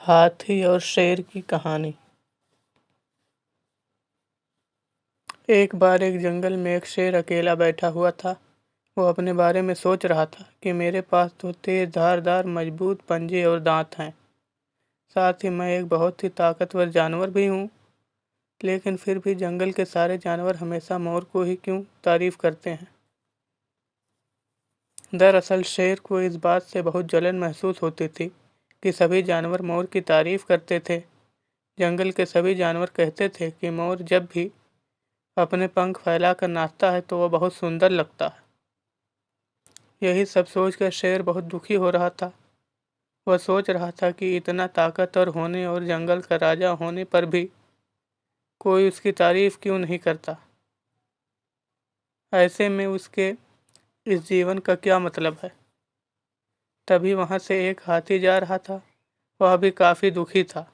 हाथी और शेर की कहानी। एक बार एक जंगल में एक शेर अकेला बैठा हुआ था। वो अपने बारे में सोच रहा था कि मेरे पास तो तेज धारदार मजबूत पंजे और दांत हैं, साथ ही मैं एक बहुत ही ताकतवर जानवर भी हूँ। लेकिन फिर भी जंगल के सारे जानवर हमेशा मोर को ही क्यों तारीफ करते हैं। दरअसल शेर को इस बात से बहुत जलन महसूस होती थी कि सभी जानवर मोर की तारीफ करते थे। जंगल के सभी जानवर कहते थे कि मोर जब भी अपने पंख फैलाकर नाचता है तो वह बहुत सुंदर लगता है। यही सब सोचकर शेर बहुत दुखी हो रहा था। वह सोच रहा था कि इतना ताकतवर होने और जंगल का राजा होने पर भी कोई उसकी तारीफ क्यों नहीं करता। ऐसे में उसके इस जीवन का क्या मतलब है। तभी वहां से एक हाथी जा रहा था। वह भी काफी दुखी था।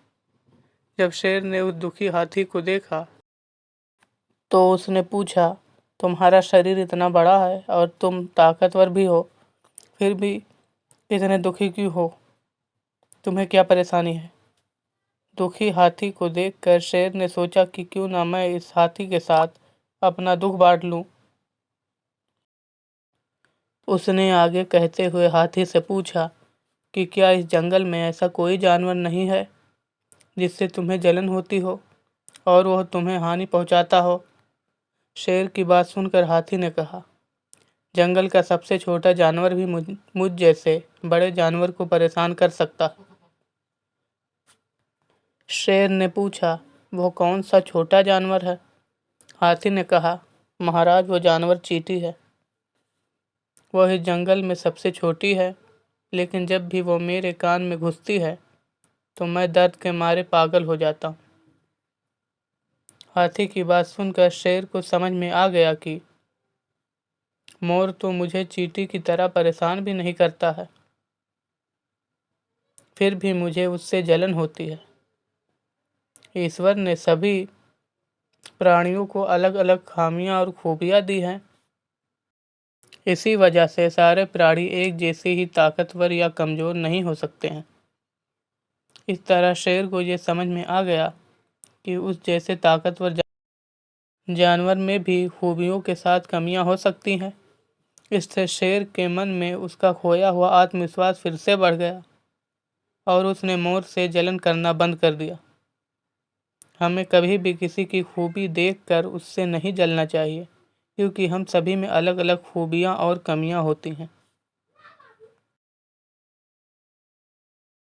जब शेर ने उस दुखी हाथी को देखा तो उसने पूछा, तुम्हारा शरीर इतना बड़ा है और तुम ताकतवर भी हो, फिर भी इतने दुखी क्यों हो? तुम्हें क्या परेशानी है? दुखी हाथी को देखकर शेर ने सोचा कि क्यों ना मैं इस हाथी के साथ अपना दुख बांट लूं। उसने आगे कहते हुए हाथी से पूछा कि क्या इस जंगल में ऐसा कोई जानवर नहीं है जिससे तुम्हें जलन होती हो और वह तुम्हें हानि पहुंचाता हो? शेर की बात सुनकर हाथी ने कहा, जंगल का सबसे छोटा जानवर भी मुझ जैसे बड़े जानवर को परेशान कर सकता है। शेर ने पूछा, वो कौन सा छोटा जानवर है? हाथी ने कहा, महाराज वो जानवर चींटी है। वह इस जंगल में सबसे छोटी है, लेकिन जब भी वो मेरे कान में घुसती है तो मैं दर्द के मारे पागल हो जाता हूँ। हाथी की बात सुनकर शेर को समझ में आ गया कि मोर तो मुझे चींटी की तरह परेशान भी नहीं करता है, फिर भी मुझे उससे जलन होती है। ईश्वर ने सभी प्राणियों को अलग अलग खामियां और खूबियां दी हैं। इसी वजह से सारे प्राणी एक जैसे ही ताकतवर या कमजोर नहीं हो सकते हैं। इस तरह शेर को ये समझ में आ गया कि उस जैसे ताकतवर जानवर में भी खूबियों के साथ कमियां हो सकती हैं। इससे शेर के मन में उसका खोया हुआ आत्मविश्वास फिर से बढ़ गया और उसने मोर से जलन करना बंद कर दिया। हमें कभी भी किसी की खूबी देखकर उससे नहीं जलना चाहिए, क्योंकि हम सभी में अलग अलग खूबियाँ और कमियाँ होती हैं।